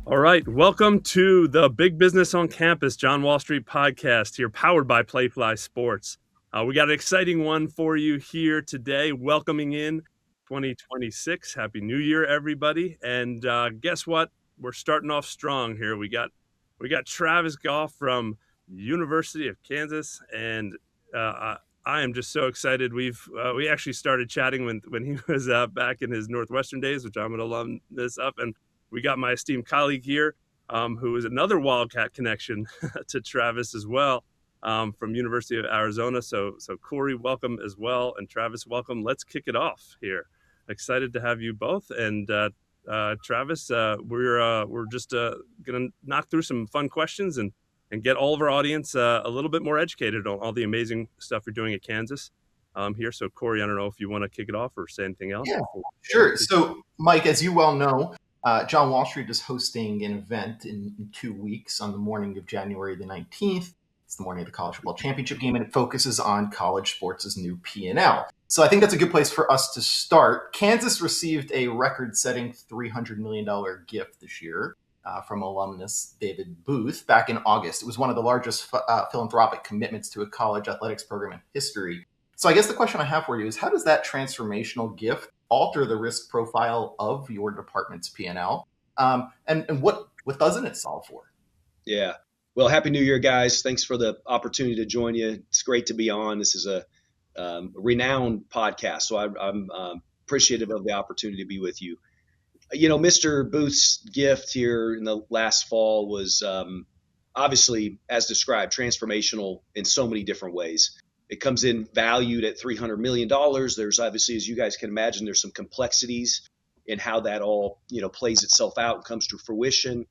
All right, welcome to the Big Business on Campus, John Wall Street podcast here, powered by Playfly Sports. We got an exciting one for you here today, welcoming in 2026. Happy New Year, everybody! And guess what? We're starting off strong here. We got Travis Goff from University of Kansas, and I am just so excited. We actually started chatting when he was back in his Northwestern days, which I'm going to love this up. And we got my esteemed colleague here, who is another Wildcat connection to Travis as well, from University of Arizona. So Corey, welcome as well, and Travis, welcome. Let's kick it off here. Excited to have you both. And Travis, we're just gonna knock through some fun questions and get all of our audience a little bit more educated on all the amazing stuff you're doing at Kansas here. So Corey, I don't know if you want to kick it off or say anything else. Yeah, sure. So Mike, as you well know, John Wall Street is hosting an event in 2 weeks on the morning of January the 19th. It's the morning of the college football championship game, and it focuses on college sports' new P&L. So I think that's a good place for us to start. Kansas received a record-setting $300 million gift this year from alumnus David Booth back in August. It was one of the largest philanthropic commitments to a college athletics program in history. So I guess the question I have for you is, how does that transformational gift alter the risk profile of your department's P&L? And what doesn't it solve for? Yeah. Well, Happy New Year, guys. Thanks for the opportunity to join you. It's great to be on. This is a renowned podcast, so I'm appreciative of the opportunity to be with you. You know, Mr. Booth's gift here in the last fall was obviously, as described, transformational in so many different ways. It comes in valued at $300 million. There's obviously, as you guys can imagine, there's some complexities in how that all, plays itself out and comes to fruition.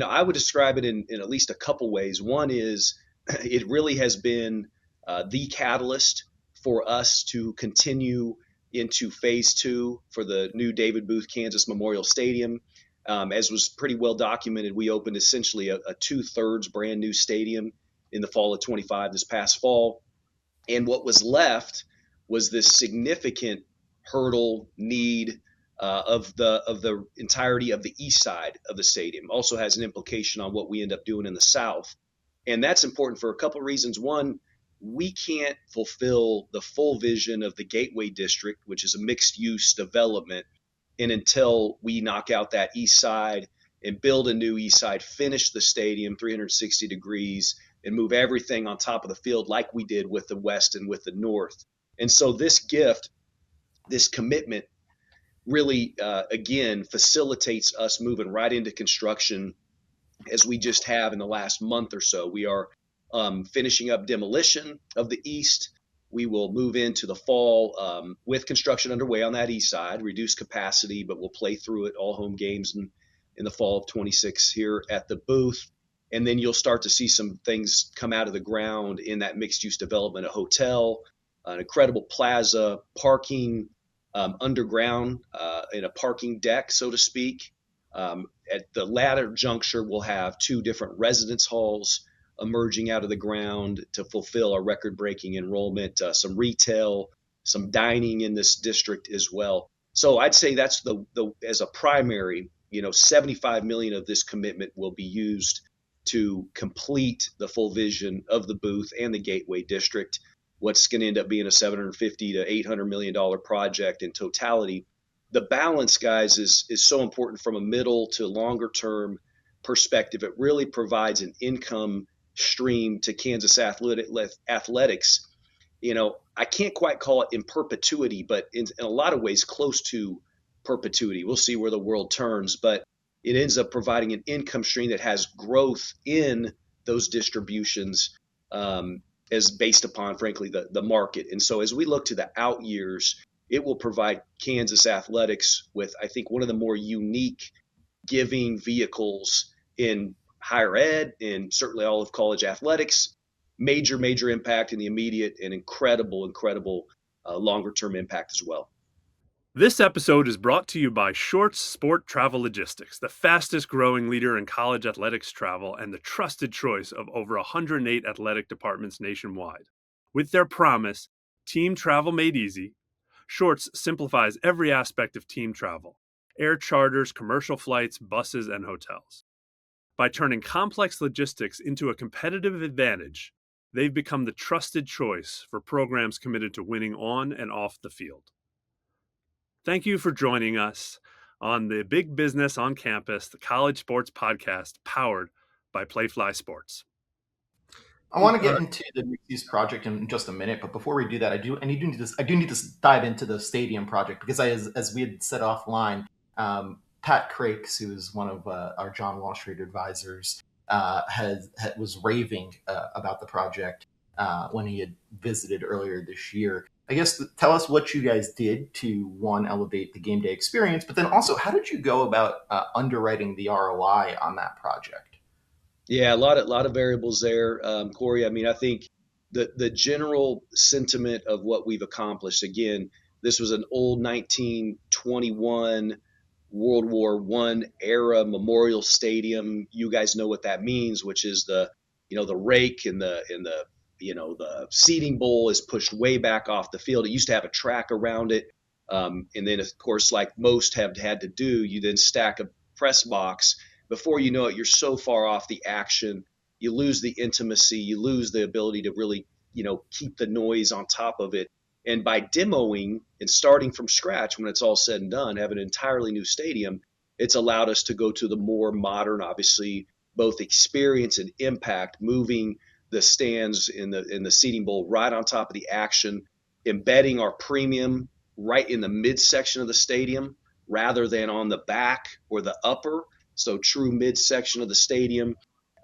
I would describe it in at least a couple ways. One is it really has been the catalyst for us to continue into phase 2 for the new David Booth Kansas Memorial Stadium. As was pretty well documented, we opened essentially a 2/3 brand new stadium in the fall of 25 this past fall. And what was left was this significant hurdle need of the entirety of the east side of the stadium. Also has an implication on what we end up doing in the south. And that's important for a couple of reasons. One, we can't fulfill the full vision of the Gateway District, which is a mixed-use development, and until we knock out that east side and build a new east side, finish the stadium 360 degrees, and move everything on top of the field like we did with the West and with the North. And so this gift, this commitment really, again, facilitates us moving right into construction as we just have in the last month or so. We are finishing up demolition of the East. We will move into the fall with construction underway on that east side, reduce capacity, but we'll play through it, all home games in the fall of 26 here at the booth. And then you'll start to see some things come out of the ground in that mixed-use development, a hotel, an incredible plaza, parking underground in a parking deck, so to speak. At the latter juncture, we'll have 2 different residence halls emerging out of the ground to fulfill our record-breaking enrollment, some retail, some dining in this district as well. So I'd say that's the as a primary, $75 million of this commitment will be used to complete the full vision of the booth and the Gateway District. What's going to end up being a $750 to $800 million project in totality. The balance, guys, is so important from a middle to longer term perspective. It really provides an income stream to Kansas athletics. I can't quite call it in perpetuity, but in a lot of ways close to perpetuity. We'll see where the world turns, but it ends up providing an income stream that has growth in those distributions as based upon, frankly, the market. And so as we look to the out years, it will provide Kansas athletics with, I think, one of the more unique giving vehicles in higher ed and certainly all of college athletics. Major impact in the immediate and incredible longer-term impact as well. This episode is brought to you by Shorts Sport Travel Logistics, the fastest growing leader in college athletics travel and the trusted choice of over 108 athletic departments nationwide. With their promise, Team Travel Made Easy, Shorts simplifies every aspect of team travel: air charters, commercial flights, buses, and hotels. By turning complex logistics into a competitive advantage, they've become the trusted choice for programs committed to winning on and off the field. Thank you for joining us on the Big Business on Campus, the college sports podcast powered by Playfly Sports. I want to get into the mixed-use project in just a minute, but before we do that, I do need to dive into the stadium project because as we had said offline, Pat Crakes, who is one of our John Wall Street advisors, was raving about the project when he had visited earlier this year. I guess tell us what you guys did to, one, elevate the game day experience, but then also how did you go about underwriting the ROI on that project? Yeah, a lot of variables there, Corey. I mean, I think the general sentiment of what we've accomplished. Again, this was an old 1921 World War One era memorial stadium. You guys know what that means, which is the rake and the seating bowl is pushed way back off the field. It used to have a track around it, and then of course, like most have had to do, you then stack a press box. Before you know it, you're so far off the action, you lose the intimacy, you lose the ability to really, keep the noise on top of it. And by demoing and starting from scratch, when it's all said and done, have an entirely new stadium, it's allowed us to go to the more modern, obviously, both experience and impact, moving the stands in the seating bowl right on top of the action, embedding our premium right in the midsection of the stadium rather than on the back or the upper. So true midsection of the stadium.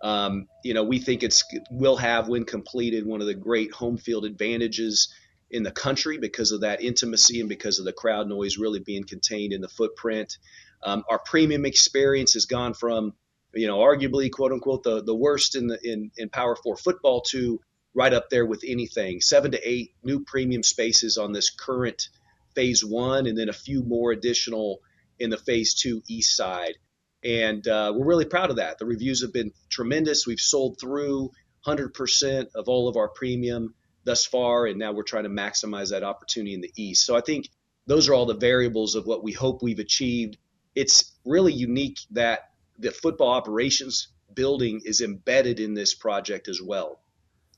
We think will have, when completed, one of the great home field advantages in the country because of that intimacy and because of the crowd noise really being contained in the footprint. Our premium experience has gone from, arguably, quote unquote, the worst in Power 4 football to right up there with anything. 7 to 8 new premium spaces on this current phase 1, and then a few more additional in the phase 2 east side. And we're really proud of that. The reviews have been tremendous. We've sold through 100% of all of our premium thus far, and now we're trying to maximize that opportunity in the East. So I think those are all the variables of what we hope we've achieved. It's really unique that the football operations building is embedded in this project as well.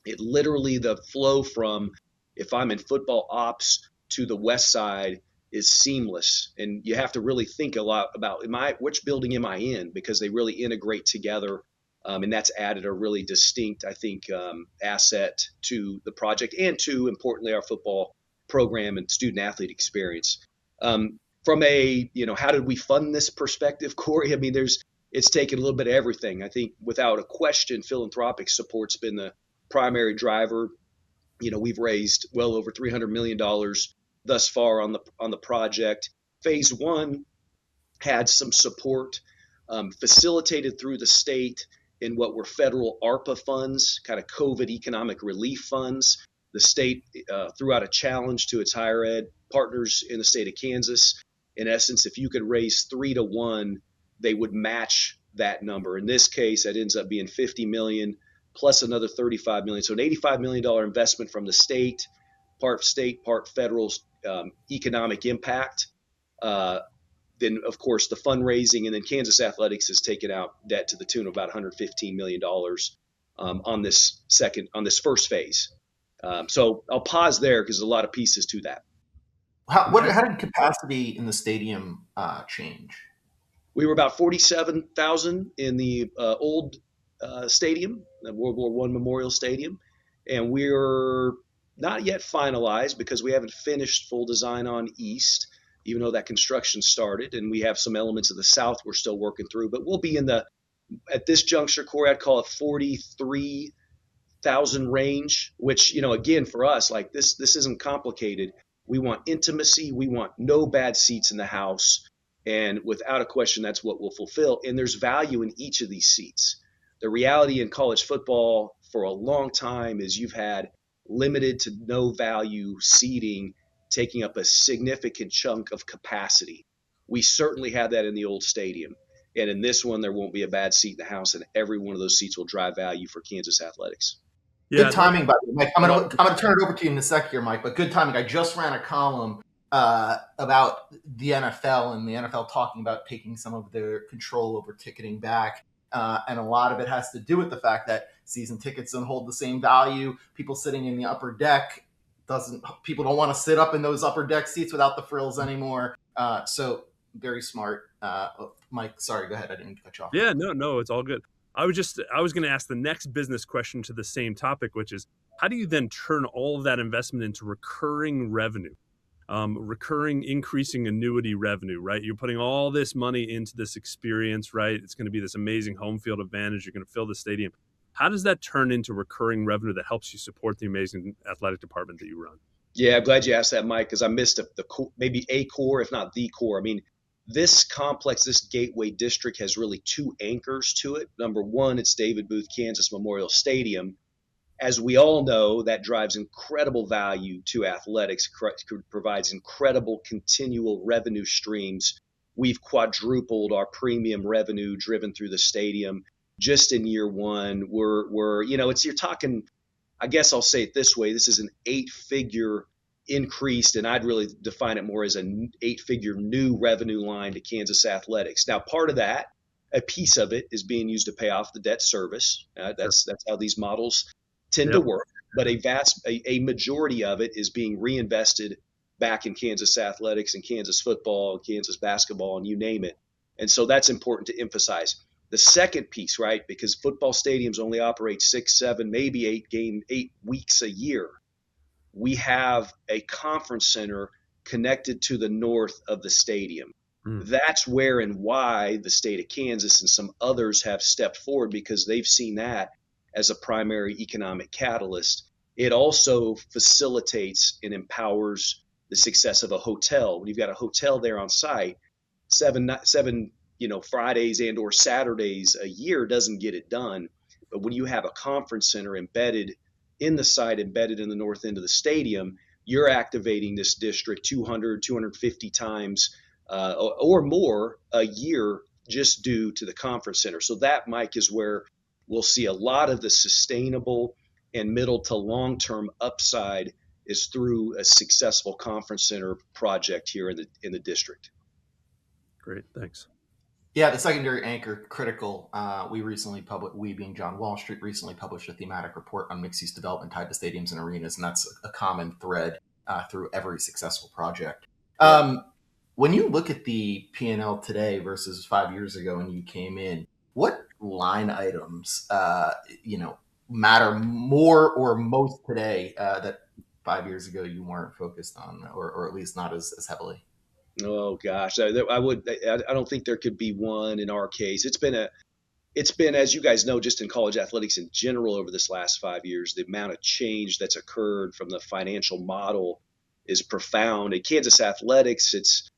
It literally, the flow from if I'm in football ops to the west side is seamless, and you have to really think a lot about which building am I in, because they really integrate together, and that's added a really distinct, I think, asset to the project and to, importantly, our football program and student athlete experience. From a how did we fund this perspective, Corey? I mean, it's taken a little bit of everything. I think without a question, philanthropic support's been the primary driver. We've raised well over $300 million thus far on the project. Phase 1 had some support facilitated through the state in what were federal ARPA funds, kind of COVID economic relief funds. The state threw out a challenge to its higher ed partners in the state of Kansas. In essence, if you could raise 3 to 1, they would match that number. In this case, that ends up being $50 million plus another $35 million. So an $85 million investment from the state, part federal economic impact. Then, of course, the fundraising, and then Kansas Athletics has taken out debt to the tune of about $115 million on this first phase. So I'll pause there because there's a lot of pieces to that. How did capacity in the stadium change? We were about 47,000 in the old stadium, the World War I Memorial Stadium, and we're not yet finalized because we haven't finished full design on East, even though that construction started, and we have some elements of the South we're still working through. But we'll be at this juncture, Corey, I'd call it 43,000 range, which, again, for us, like this isn't complicated. We want intimacy. We want no bad seats in the house. And without a question, that's what we'll fulfill. And there's value in each of these seats. The reality in college football for a long time is you've had limited to no value seating taking up a significant chunk of capacity. We certainly had that in the old stadium. And in this one, there won't be a bad seat in the house, and every one of those seats will drive value for Kansas Athletics. Good timing, by the way, Mike. I'm gonna turn it over to you in a sec here, Mike. But good timing. I just ran a column about the NFL and the NFL talking about taking some of their control over ticketing back. and a lot of it has to do with the fact that season tickets don't hold the same value. People sitting in the upper deck people don't want to sit up in those upper deck seats without the frills anymore. So very smart. Mike, sorry, go ahead. I didn't mean to cut you off. Yeah, no, it's all good. I was going to ask the next business question to the same topic, which is how do you then turn all of that investment into recurring revenue, recurring increasing annuity revenue, right? You're putting all this money into this experience, right? It's going to be this amazing home field advantage. You're going to fill the stadium. How does that turn into recurring revenue that helps you support the amazing athletic department that you run? Yeah, I'm glad you asked that, Mike, because I missed maybe a core, if not the core. I mean, this complex, this Gateway District has really two anchors to it. Number one, it's David Booth Kansas Memorial Stadium. As we all know, that drives incredible value to athletics, provides incredible continual revenue streams. We've quadrupled our premium revenue driven through the stadium just in year one. You're talking, I guess I'll say it this way. This is an 8-figure increased, and I'd really define it more as an 8-figure new revenue line to Kansas athletics. Now, part of that, a piece of it, is being used to pay off the debt service. That's how these models tend to work. But a majority of it is being reinvested back in Kansas athletics and Kansas football, Kansas basketball, and you name it. And so that's important to emphasize. The second piece, right, because football stadiums only operate 6, 7, maybe 8 weeks a year. We have a conference center connected to the north of the stadium. That's where and why the state of Kansas and some others have stepped forward, because they've seen that as a primary economic catalyst. It also facilitates and empowers the success of a hotel. When you've got a hotel there on site, seven Fridays and or Saturdays a year doesn't get it done. But when you have a conference center embedded in the site, embedded in the north end of the stadium, you're activating this district 200, 250 times or more a year just due to the conference center. So that, Mike, is where we'll see a lot of the sustainable and middle to long-term upside is through a successful conference center project here in the district. Great, thanks. Yeah, the secondary anchor, critical. We being John Wall Street, recently published a thematic report on mixed-use development tied to stadiums and arenas, and that's a common thread through every successful project. When you look at the P&L today versus 5 years ago when you came in, what line items matter more or most today that 5 years ago you weren't focused on, or at least not as heavily? Oh gosh, I don't think there could be one in our case. It's been, as you guys know, just in college athletics in general over this last 5 years, the amount of change that's occurred from the financial model is profound. At Kansas athletics, it's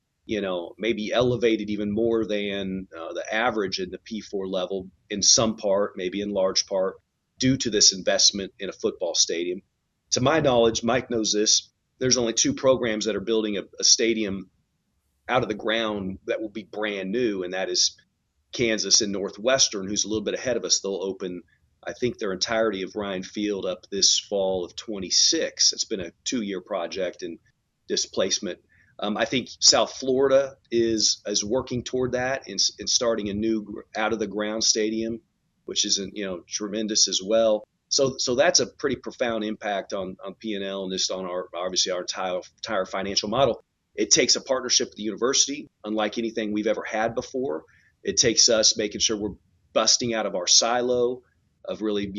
maybe elevated even more than the average in the P4 level in some part, maybe in large part, due to this investment in a football stadium. To my knowledge, Mike knows this, there's only 2 programs that are building a stadium out of the ground that will be brand new, and that is Kansas and Northwestern, who's a little bit ahead of us. They'll open, I think, their entirety of Ryan Field up this fall of 26. It's been a 2-year project and displacement. I think South Florida is working toward that and starting a new out of the ground stadium, which is tremendous as well. So that's a pretty profound impact on P&L and just on our entire financial model. It takes a partnership with the university, unlike anything we've ever had before. It takes us making sure we're busting out of our silo of really,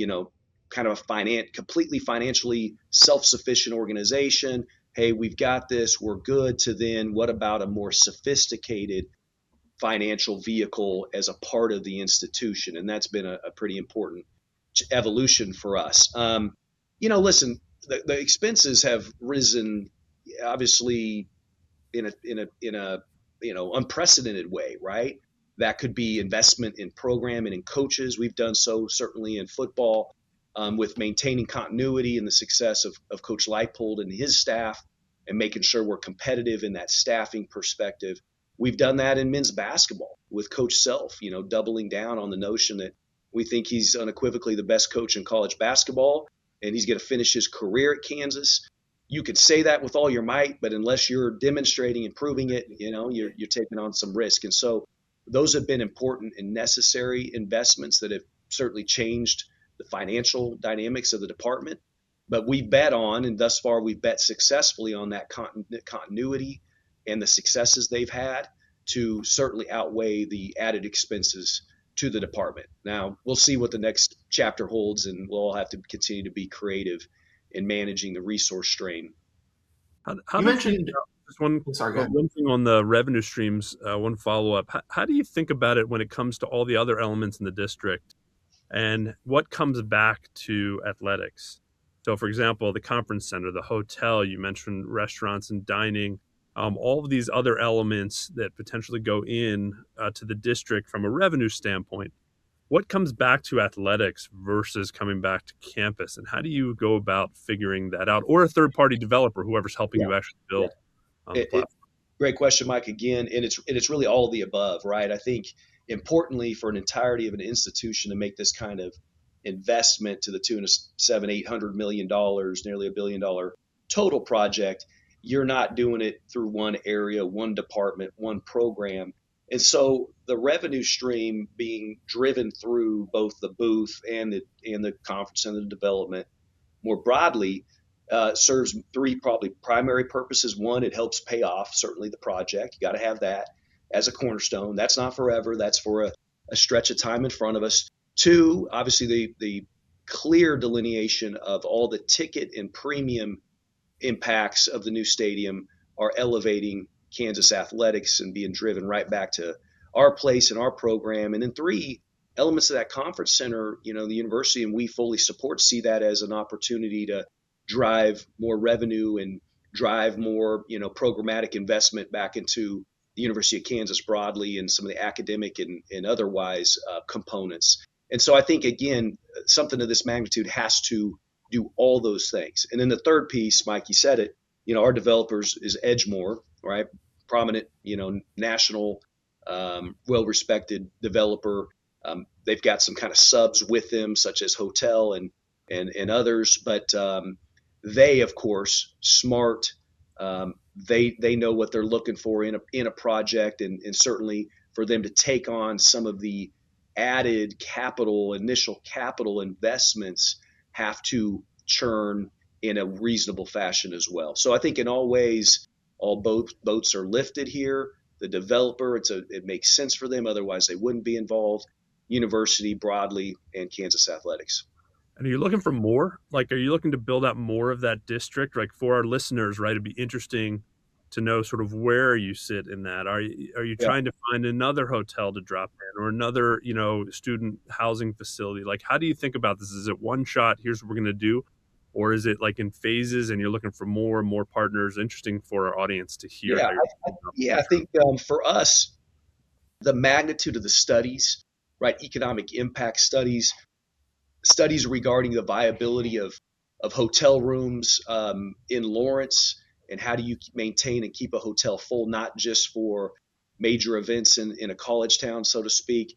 kind of a completely financially self-sufficient organization. Hey, we've got this, we're good, to then what about a more sophisticated financial vehicle as a part of the institution? And that's been a pretty important evolution for us. Listen, the expenses have risen, obviously, in a unprecedented way, right? That could be investment in programming and in coaches. We've done so certainly in football with maintaining continuity and the success of Coach Leipold and his staff and making sure we're competitive in that staffing perspective. We've done that in men's basketball with Coach Self, doubling down on the notion that we think he's unequivocally the best coach in college basketball, and he's going to finish his career at Kansas. You could say that with all your might, but unless you're demonstrating and proving it, you're taking on some risk. And so those have been important and necessary investments that have certainly changed the financial dynamics of the department. But we bet on, and thus far we've bet successfully on that continuity and the successes they've had to certainly outweigh the added expenses to the department. Now, we'll see what the next chapter holds, and we'll all have to continue to be creative in managing the resource strain. How You do you think mentioned, just one sorry, go ahead. one thing on the revenue streams, one follow-up. How do you think about it when it comes to all the other elements in the district and what comes back to athletics? So, for example, the conference center, the hotel, you mentioned restaurants and dining, all of these other elements that potentially go in to the district from a revenue standpoint. What comes back to athletics versus coming back to campus, and how do you go about figuring that out? Or a third-party developer, whoever's helping Yeah, you actually yeah. build the platform. Great question, Mike. Again, and it's really all of the above, right? I think importantly for an entirety of an institution to make this kind of investment to the tune of $700-800 million, nearly $1 billion total project, you're not doing it through one area, one department, one program. And so the revenue stream being driven through both the booth and the conference center development more broadly serves three probably primary purposes. One, it helps pay off certainly the project. You got to have that as a cornerstone. That's not forever. That's for a stretch of time in front of us. Two, obviously the clear delineation of all the ticket and premium impacts of the new stadium are elevating Kansas athletics and being driven right back to our place and our program. And then three, elements of that conference center, the university and we fully support see that as an opportunity to drive more revenue and drive more, programmatic investment back into the University of Kansas broadly and some of the academic and otherwise components. And so I think, again, something of this magnitude has to do all those things. And then the third piece, Mike, you said it, our developers is Edgemore, right? Prominent, national, well-respected developer. They've got some kind of subs with them, such as hotel and others, but they, of course, smart. They know what they're looking for in a project, and certainly for them to take on some of the added initial capital investments have to churn in a reasonable fashion as well. So I think in all ways, all boats are lifted here. The developer, it makes sense for them. Otherwise, they wouldn't be involved. University broadly and Kansas athletics. And are you looking for more? Like, are you looking to build out more of that district? Like for our listeners, right? It'd be interesting to know sort of where you sit in that. Are you Yeah. trying to find another hotel to drop in or another, student housing facility? Like, how do you think about this? Is it one shot? Here's what we're going to do. Or is it like in phases and you're looking for more and more partners? Interesting for our audience to hear Yeah, how you're thinking about I think for us, the magnitude of the studies, right? Economic impact studies regarding the viability of hotel rooms in Lawrence, and how do you maintain and keep a hotel full, not just for major events in a college town, so to speak.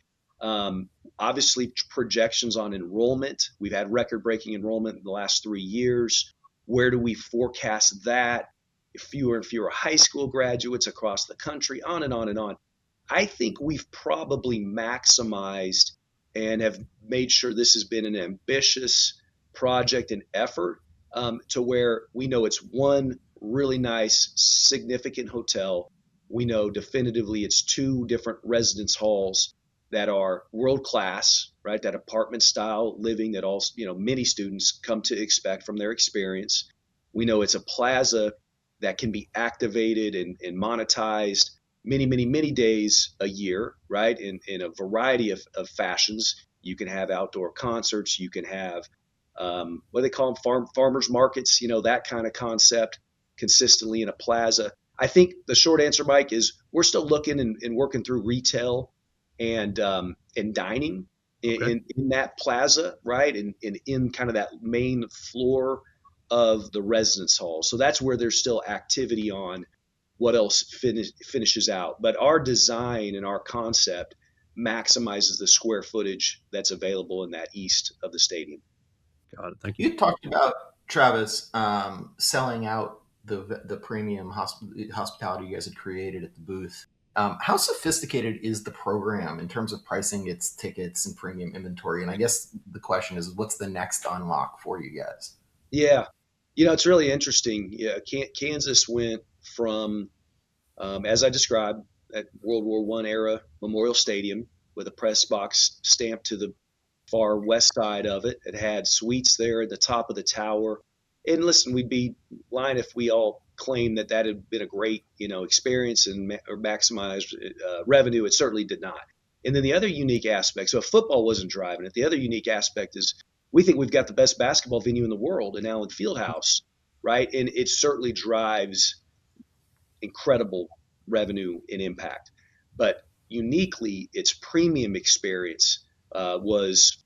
Obviously, projections on enrollment. We've had record-breaking enrollment in the last 3 years. Where do we forecast that? Fewer and fewer high school graduates across the country, on and on and on. I think we've probably maximized and have made sure this has been an ambitious project and effort to where we know it's one really nice, significant hotel. We know definitively it's two different residence halls that are world class, right? That apartment style living that all, many students come to expect from their experience. We know it's a plaza that can be activated and monetized many, many, many days a year, right? In a variety of fashions. You can have outdoor concerts. You can have what they call them, farmers markets, that kind of concept consistently in a plaza. I think the short answer, Mike, is we're still looking and working through retail and dining Okay. in that plaza, right? And in kind of that main floor of the residence hall. So that's where there's still activity on what else finishes out. But our design and our concept maximizes the square footage that's available in that east of the stadium. Got it. Thank you. You talked about, Travis, selling out the premium hospitality you guys had created at the booth. How sophisticated is the program in terms of pricing its tickets and premium inventory? And I guess the question is, what's the next unlock for you guys? Yeah, it's really interesting. Yeah, Kansas went from, as I described, at World War One era Memorial Stadium with a press box stamped to the far west side of it. It had suites there at the top of the tower. And listen, we'd be lying if we all claimed that that had been a great, experience and or maximized revenue. It certainly did not. And then the other unique aspect, so if football wasn't driving it, the other unique aspect is we think we've got the best basketball venue in the world in Allen Fieldhouse, right? And it certainly drives incredible revenue and impact. But uniquely, its premium experience was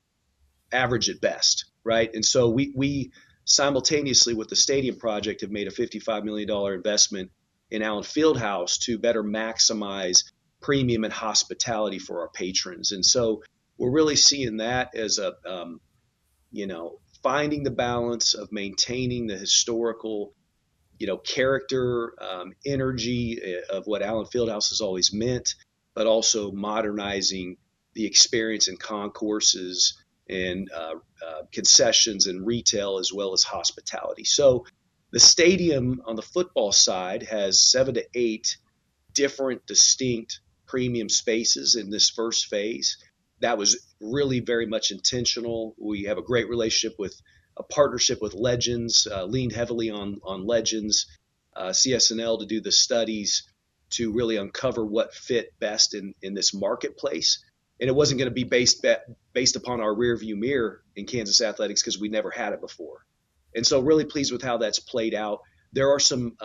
average at best, right? And so we simultaneously with the stadium project have made a $55 million investment in Allen Fieldhouse to better maximize premium and hospitality for our patrons. And so we're really seeing that as a, finding the balance of maintaining the historical character, energy of what Allen Fieldhouse has always meant, but also modernizing the experience in concourses and concessions and retail as well as hospitality. So the stadium on the football side has 7 to 8 different distinct premium spaces in this first phase. That was really very much intentional. We have a great relationship with a partnership with Legends, leaned heavily on Legends, CSNL to do the studies to really uncover what fit best in this marketplace. And it wasn't going to be based upon our rear view mirror in Kansas athletics because we never had it before. And so really pleased with how that's played out. There are some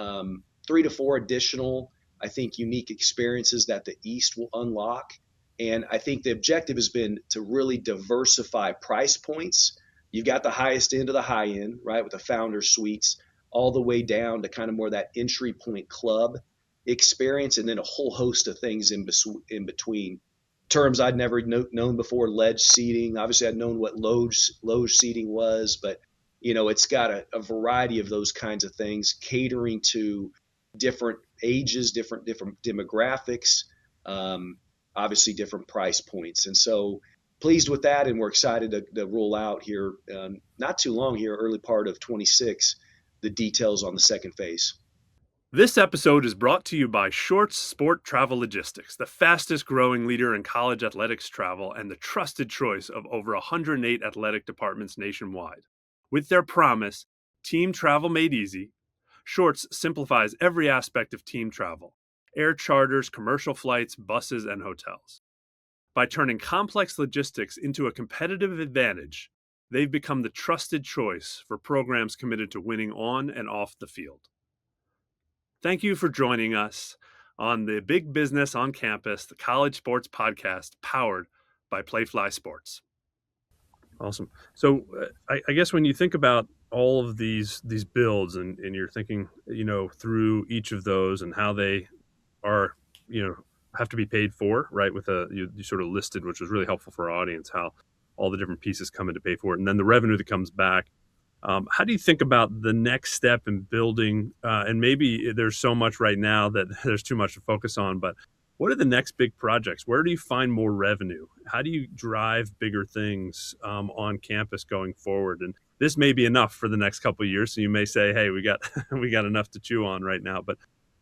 3 to 4 additional, I think, unique experiences that the East will unlock. And I think the objective has been to really diversify price points. You've got the highest end of the high end, right, with the founder suites, all the way down to kind of more that entry point club experience, and then a whole host of things in between. Terms I'd never known before, ledge seating. Obviously, I'd known what loge seating was, but it's got a variety of those kinds of things, catering to different ages, different demographics, obviously different price points. And so pleased with that, and we're excited to roll out here not too long here, early part of 26, the details on the second phase. This episode is brought to you by Shorts Sport Travel Logistics, the fastest growing leader in college athletics travel and the trusted choice of over 108 athletic departments nationwide. With their promise, Team Travel Made Easy, Shorts simplifies every aspect of team travel: air charters, commercial flights, buses, and hotels. By turning complex logistics into a competitive advantage, they've become the trusted choice for programs committed to winning on and off the field. Thank you for joining us on the Big Business on Campus, the college sports podcast powered by Playfly Sports. Awesome. So I guess when you think about all of these builds and you're thinking, through each of those and how they are, have to be paid for, right? With you sort of listed, which was really helpful for our audience, how all the different pieces come in to pay for it. And then the revenue that comes back. How do you think about the next step in building? And maybe there's so much right now that there's too much to focus on, but what are the next big projects? Where do you find more revenue? How do you drive bigger things on campus going forward? And this may be enough for the next couple of years. So you may say, hey, we got we got enough to chew on right now. But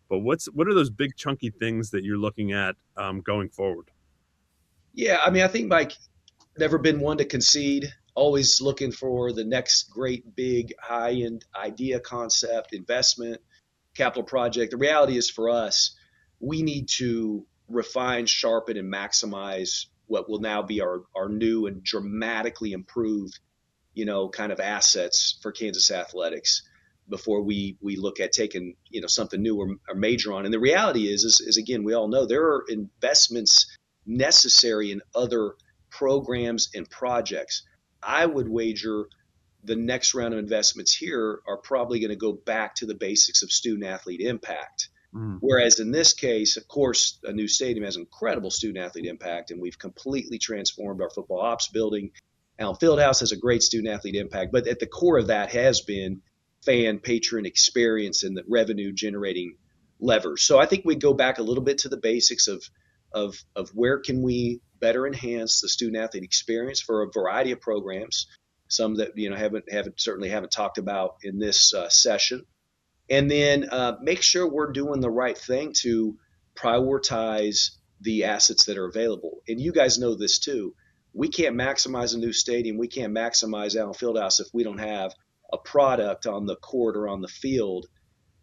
what are those big chunky things that you're looking at going forward? Yeah, I mean, I think, Mike, never been one to concede, always looking for the next great big high end idea, concept, investment, capital project. The reality is for us, we need to refine, sharpen, and maximize what will now be our new and dramatically improved, kind of assets for Kansas athletics before we look at taking, something new or major on. And the reality is again, we all know there are investments necessary in other programs and projects. I would wager the next round of investments here are probably going to go back to the basics of student athlete impact. Whereas in this case, of course, a new stadium has incredible student athlete impact, and we've completely transformed our football ops building. Allen Fieldhouse has a great student athlete impact, but at the core of that has been fan patron experience and the revenue generating levers. So I think we go back a little bit to the basics of where can we better enhance the student athlete experience for a variety of programs, some that haven't talked about in this session, and then make sure we're doing the right thing to prioritize the assets that are available. And you guys know this too. We can't maximize a new stadium. We can't maximize Allen Fieldhouse if we don't have a product on the court or on the field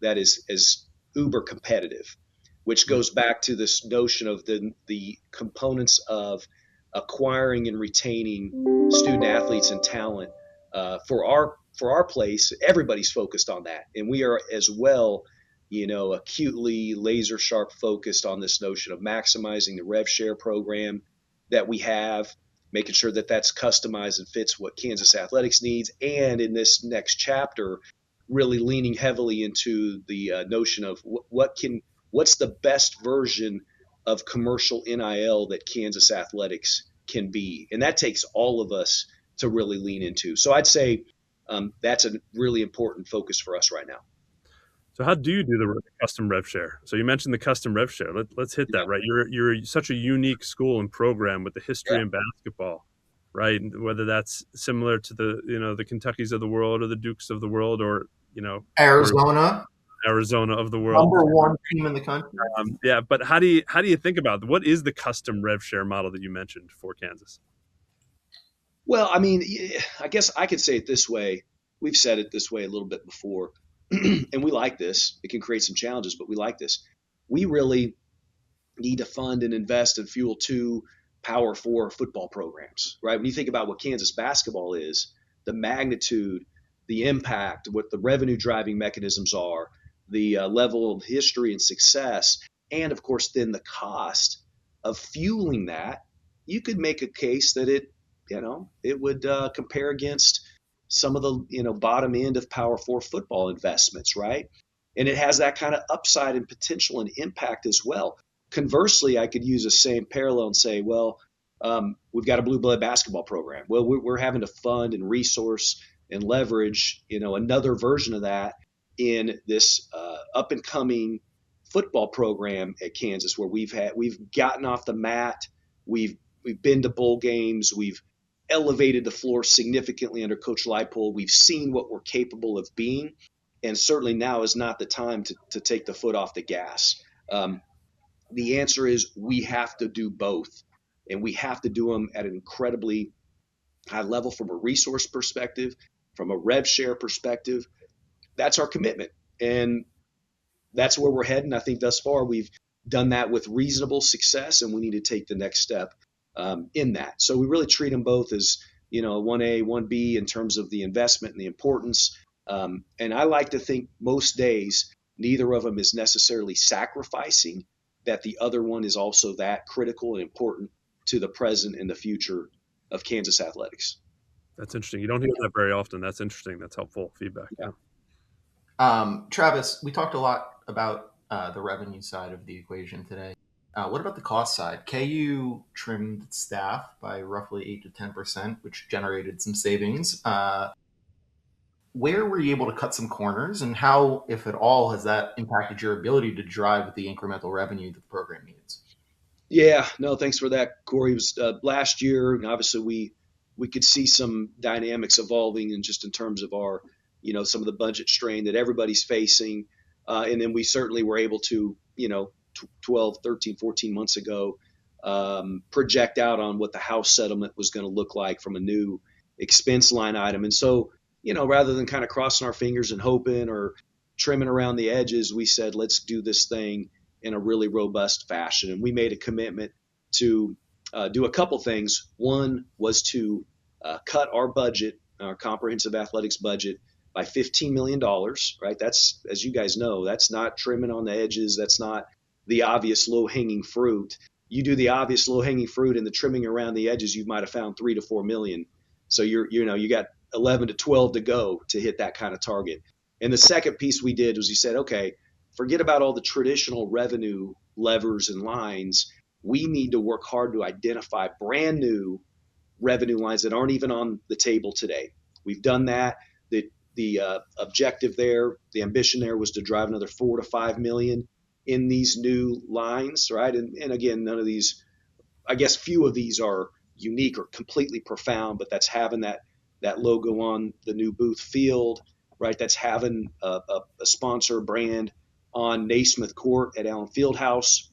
that is uber competitive, which goes back to this notion of the components of acquiring and retaining student athletes and talent for our place. Everybody's focused on that, and we are as well, acutely laser sharp focused on this notion of maximizing the rev share program that we have, making sure that that's customized and fits what Kansas athletics needs, and in this next chapter, really leaning heavily into the notion of what's the best version of commercial NIL that Kansas athletics can be, and that takes all of us to really lean into. So I'd say that's a really important focus for us right now. So how do you do the custom rev share? So you mentioned the custom rev share. Let's hit that, right? You're such a unique school and program with the history in basketball, right? Whether that's similar to the Kentuckys of the world or the Dukes of the world, or Arizona of the world, #1 team in the country. But how do you think about what is the custom rev share model that you mentioned for Kansas? Well, I mean, I guess I could say it this way. We've said it this way a little bit before, and we like this. It can create some challenges, but we like this. We really need to fund and invest and fuel 2 Power 4 football programs, right? When you think about what Kansas basketball is, the magnitude, the impact, what the revenue driving mechanisms are, the level of history and success, and of course, then the cost of fueling that, you could make a case that it would compare against some of the bottom end of Power 4 football investments, right? And it has that kind of upside and potential and impact as well. Conversely, I could use the same parallel and say, well, we've got a blue blood basketball program. Well, we're having to fund and resource and leverage, another version of that in this up and coming football program at Kansas, where we've gotten off the mat, we've been to bowl games, we've elevated the floor significantly under Coach Leipold. We've seen what we're capable of being, and certainly now is not the time to take the foot off the gas. The answer is we have to do both, and we have to do them at an incredibly high level from a resource perspective, from a rev share perspective. That's our commitment, and that's where we're heading. I think thus far we've done that with reasonable success, and we need to take the next step in that. So we really treat them both as 1A, 1B in terms of the investment and the importance. And I like to think most days neither of them is necessarily sacrificing, that the other one is also that critical and important to the present and the future of Kansas athletics. That's interesting. You don't hear that very often. That's interesting. That's helpful feedback. Yeah. Travis, we talked a lot about the revenue side of the equation today. What about the cost side? KU trimmed staff by roughly 8 to 10%, which generated some savings. Where were you able to cut some corners, and how, if at all, has that impacted your ability to drive the incremental revenue that the program needs? Yeah, no, thanks for that, Corey. It was last year, and obviously we could see some dynamics evolving, and just in terms of our, some of the budget strain that everybody's facing, and then we certainly were able to, 12, 13, 14 months ago, project out on what the House settlement was going to look like from a new expense line item. And so, rather than kind of crossing our fingers and hoping or trimming around the edges, we said, let's do this thing in a really robust fashion. And we made a commitment to do a couple things. One was to cut our budget, our comprehensive athletics budget, by $15 million, right? That's, as you guys know, that's not trimming on the edges. That's not the obvious low-hanging fruit. You do the obvious low-hanging fruit and the trimming around the edges, you might have found 3 to 4 million. So you got 11 to 12 to go to hit that kind of target. And the second piece we did was we said, okay, forget about all the traditional revenue levers and lines. We need to work hard to identify brand new revenue lines that aren't even on the table today. We've done that. The objective there, the ambition there was to drive another 4 to 5 million in these new lines, right? And again, none of these, I guess, few of these are unique or completely profound, but that's having that logo on the new booth field, right? That's having a sponsor brand on Naismith Court at Allen Fieldhouse,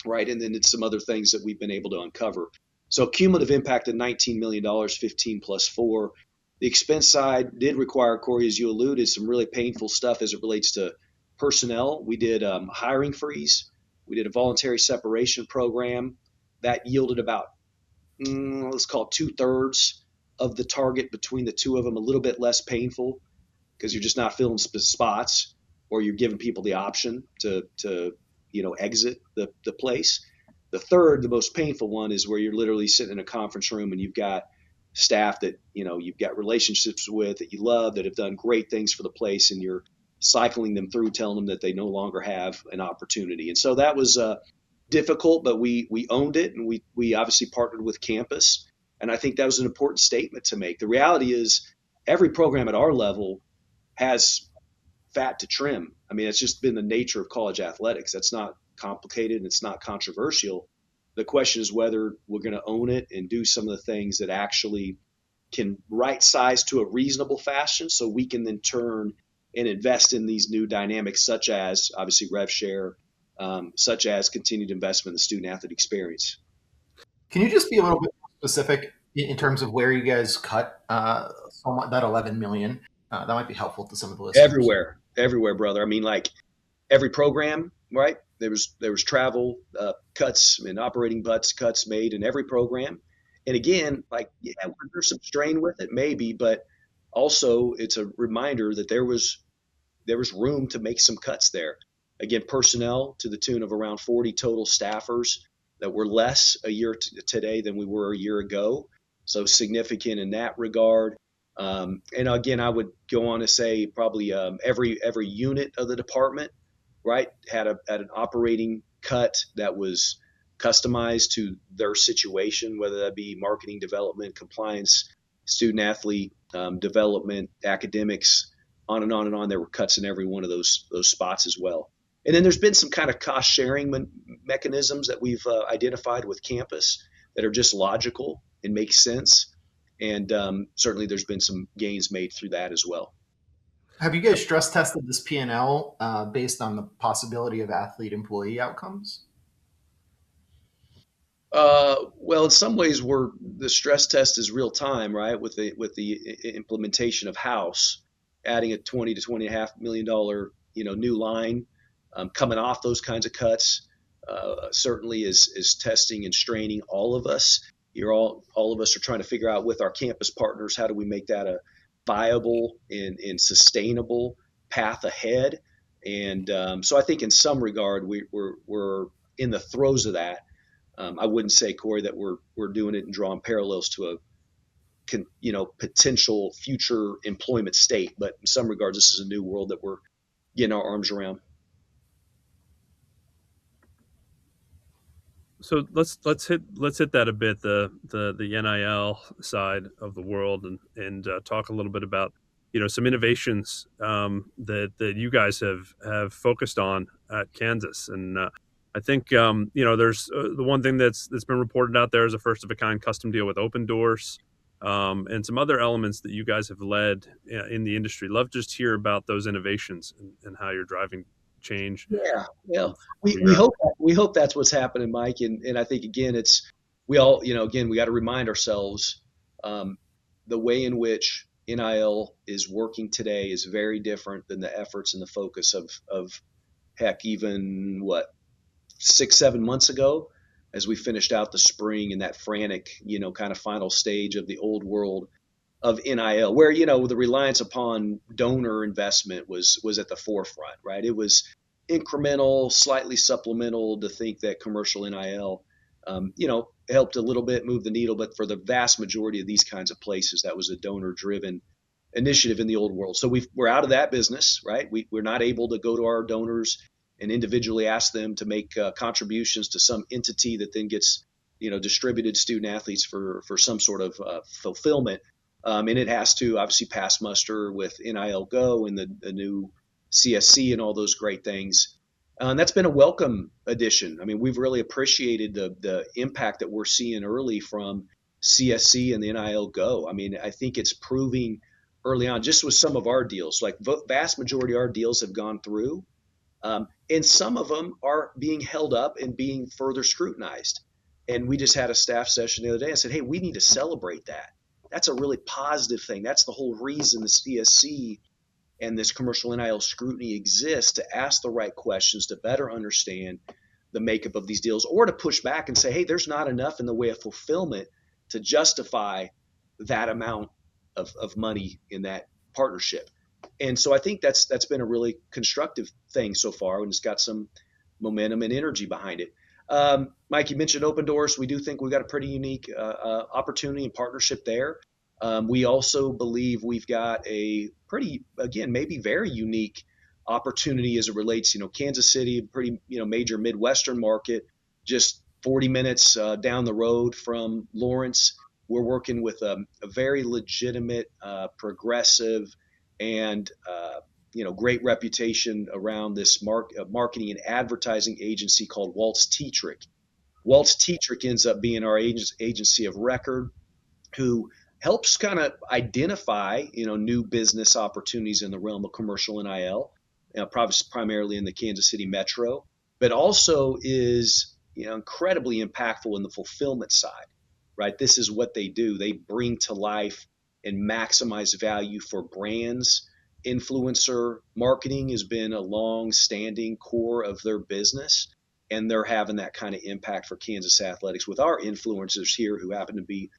right? And then it's some other things that we've been able to uncover. So cumulative impact of $19 million, 15 plus 4. The expense side did require, Corey, as you alluded, some really painful stuff as it relates to personnel. We did hiring freeze. We did a voluntary separation program that yielded about, let's call it 2/3 of the target between the two of them, a little bit less painful because you're just not filling spots, or you're giving people the option to exit the place. The third, the most painful one, is where you're literally sitting in a conference room and you've got staff that you've got relationships with, that you love, that have done great things for the place, and you're cycling them through, telling them that they no longer have an opportunity. And so that was difficult, but we owned it, and we obviously partnered with campus. And I think that was an important statement to make. The reality is every program at our level has fat to trim. I mean, it's just been the nature of college athletics. That's not complicated and it's not controversial. The question is whether we're going to own it and do some of the things that actually can right size to a reasonable fashion, so we can then turn and invest in these new dynamics, such as obviously rev share, such as continued investment in the student athlete experience. Can you just be a little bit specific in terms of where you guys cut that 11 million? That might be helpful to some of the listeners. Everywhere, brother. I mean, like every program, right? There was travel cuts and operating cuts made in every program. And again, like, yeah, there's some strain with it, maybe, but also it's a reminder that there was room to make some cuts there. Again, personnel to the tune of around 40 total staffers that were less a year today than we were a year ago. So significant in that regard. And again, I would go on to say probably every unit of the department, right, had an operating cut that was customized to their situation, whether that be marketing, development, compliance, student athlete development, academics, on and on and on. There were cuts in every one of those spots as well. And then there's been some kind of cost sharing mechanisms that we've identified with campus that are just logical and make sense. And certainly there's been some gains made through that as well. Have you guys stress tested this P&L based on the possibility of athlete-employee outcomes? Well, in some ways, the stress test is real time, right? With the implementation of House, adding a $20 to $20.5 million new line, coming off those kinds of cuts, certainly is testing and straining all of us. All of us are trying to figure out with our campus partners, how do we make that a viable and sustainable path ahead. And so I think in some regard we're in the throes of that. I wouldn't say, Corey, that we're doing it and drawing parallels to a potential future employment state, but in some regards this is a new world that we're getting our arms around. So let's hit that a bit, the NIL side of the world, and talk a little bit about some innovations that you guys have focused on at Kansas. And I think there's the one thing that's been reported out there is a first of a kind custom deal with Open Doors, and some other elements that you guys have led in the industry. Love to just hear about those innovations and how you're driving change. Yeah. We hope that's what's happening, Mike. And I think again, we got to remind ourselves the way in which NIL is working today is very different than the efforts and the focus of heck, even 6-7 months ago, as we finished out the spring in that frantic, kind of final stage of the old world of NIL, where the reliance upon donor investment was at the forefront, right? It was incremental, slightly supplemental to think that commercial NIL, helped a little bit move the needle, but for the vast majority of these kinds of places, that was a donor-driven initiative in the old world. So we're out of that business, right? We're not able to go to our donors and individually ask them to make contributions to some entity that then gets distributed student athletes for some sort of fulfillment. And it has to obviously pass muster with NIL Go and the new CSC and all those great things. And that's been a welcome addition. I mean, we've really appreciated the impact that we're seeing early from CSC and the NIL Go. I mean, I think it's proving early on, just with some of our deals, like vast majority of our deals have gone through, and some of them are being held up and being further scrutinized. And we just had a staff session the other day and said, hey, we need to celebrate that. That's a really positive thing. That's the whole reason the CSC and this commercial NIL scrutiny exists, to ask the right questions, to better understand the makeup of these deals, or to push back and say, hey, there's not enough in the way of fulfillment to justify that amount of money in that partnership. And so I think that's been a really constructive thing so far, and it's got some momentum and energy behind it. Mike, you mentioned open doors. We do think we've got a pretty unique opportunity and partnership there. We also believe we've got a pretty, again, maybe very unique opportunity as it relates, Kansas City, pretty, major Midwestern market, just 40 minutes down the road from Lawrence. We're working with a very legitimate, progressive, and great reputation around this marketing and advertising agency called Waltz Tetrick. Waltz Tetrick ends up being our agency of record, who helps kind of identify, new business opportunities in the realm of commercial NIL, probably primarily in the Kansas City metro, but also is, incredibly impactful in the fulfillment side, right? This is what they do. They bring to life and maximize value for brands. Influencer marketing has been a long-standing core of their business, and they're having that kind of impact for Kansas athletics with our influencers here who happen to be,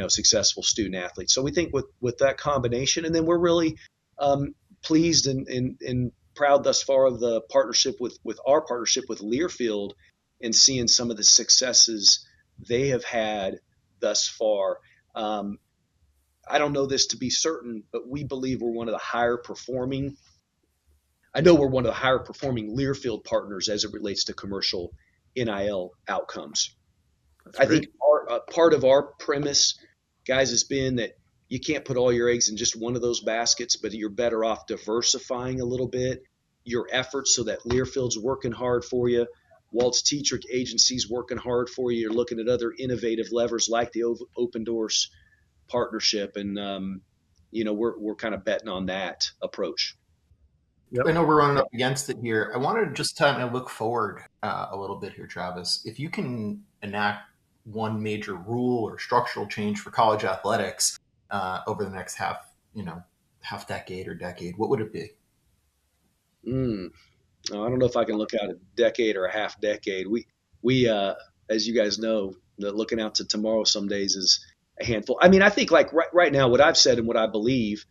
successful student athletes. So we think with that combination, and then we're really pleased and proud thus far of the partnership with our partnership with Learfield, and seeing some of the successes they have had thus far. I don't know this to be certain, but we believe we're one of the higher performing. I know we're one of the higher performing Learfield partners as it relates to commercial NIL outcomes. I think part of our premise, guys, has been that you can't put all your eggs in just one of those baskets, but you're better off diversifying a little bit your efforts so that Learfield's working hard for you. Waltz Tetrick agency's working hard for you. You're looking at other innovative levers like the Open Doors partnership, and we're kind of betting on that approach. Yep. I know we're running up against it here. I wanted to just kind of look forward a little bit here, Travis. If you can enact one major rule or structural change for college athletics over the next half decade or decade, what would it be? I don't know if I can look out a decade or a half decade. We as you guys know, looking out to tomorrow some days is a handful. I mean, I think like right now, what I've said and what I believe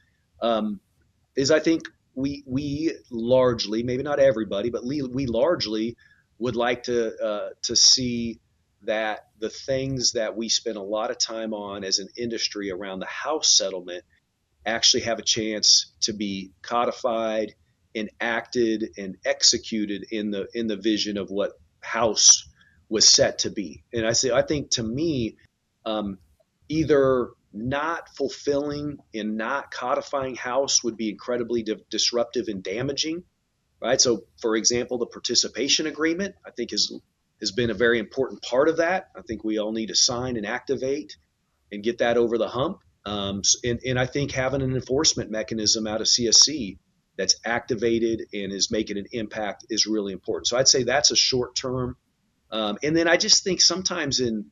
is I think we largely, maybe not everybody, but we largely would like to see that the things that we spend a lot of time on as an industry around the house settlement actually have a chance to be codified, enacted, and executed in the vision of what house was set to be. And I think to me, either not fulfilling and not codifying house would be incredibly disruptive and damaging, right? So, for example, the participation agreement, I think, has been a very important part of that. I think we all need to sign and activate and get that over the hump. And I think having an enforcement mechanism out of CSC that's activated and is making an impact is really important. So I'd say that's a short term. And then I just think sometimes in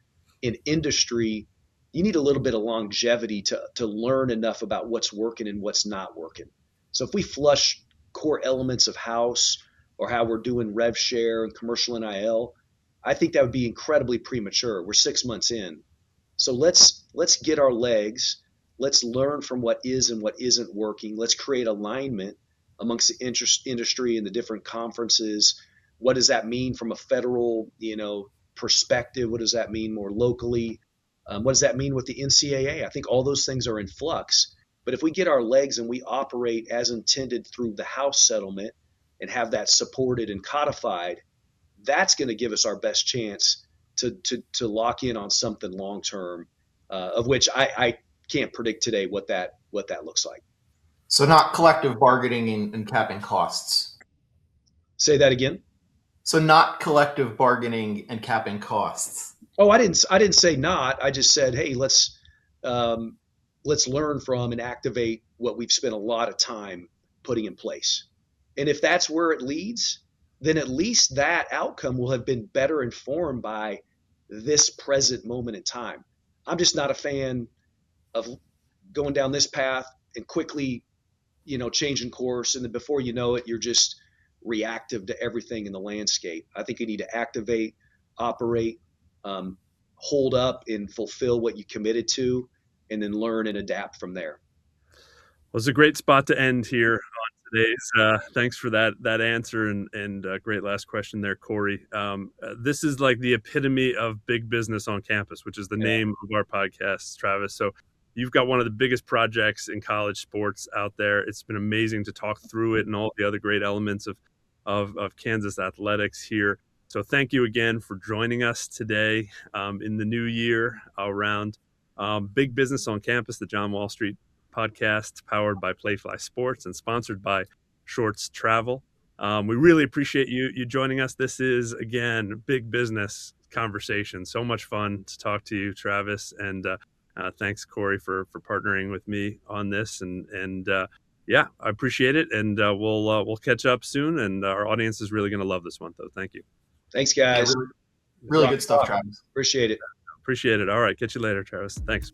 industry, you need a little bit of longevity to learn enough about what's working and what's not working. So if we flush core elements of house or how we're doing rev share and commercial NIL, I think that would be incredibly premature. We're 6 months in. So let's get our legs. Let's learn from what is and what isn't working. Let's create alignment amongst the industry and the different conferences. What does that mean from a federal, perspective? What does that mean more locally? What does that mean with the NCAA? I think all those things are in flux. But if we get our legs and we operate as intended through the house settlement and have that supported and codified, that's going to give us our best chance to lock in on something long term, of which I can't predict today what that looks like. So not collective bargaining and capping costs. Say that again. So not collective bargaining and capping costs. Oh, I didn't say not. I just said, hey, let's learn from and activate what we've spent a lot of time putting in place. And if that's where it leads, then at least that outcome will have been better informed by this present moment in time. I'm just not a fan of going down this path and quickly, changing course, and then before you know it, you're just reactive to everything in the landscape. I think you need to activate, operate, um, hold up, and fulfill what you committed to, and then learn and adapt from there. Well, it's a great spot to end here on today's. Thanks for that answer and great last question there, Corey. This is like the epitome of big business on campus, which is the Yeah. name of our podcast, Travis. So you've got one of the biggest projects in college sports out there. It's been amazing to talk through it and all the other great elements of Kansas athletics here. So thank you again for joining us today in the new year around Big Business on Campus, the John Wall Street podcast powered by Playfly Sports and sponsored by Shorts Travel. We really appreciate you joining us. This is, again, big business conversation. So much fun to talk to you, Travis. And thanks, Corey, for partnering with me on this. And yeah, I appreciate it. And we'll catch up soon. And our audience is really going to love this one, though. Thank you. Thanks, Yeah, guys. really good stuff, Travis. Appreciate it. Appreciate it. All right. Catch you later, Travis. Thanks.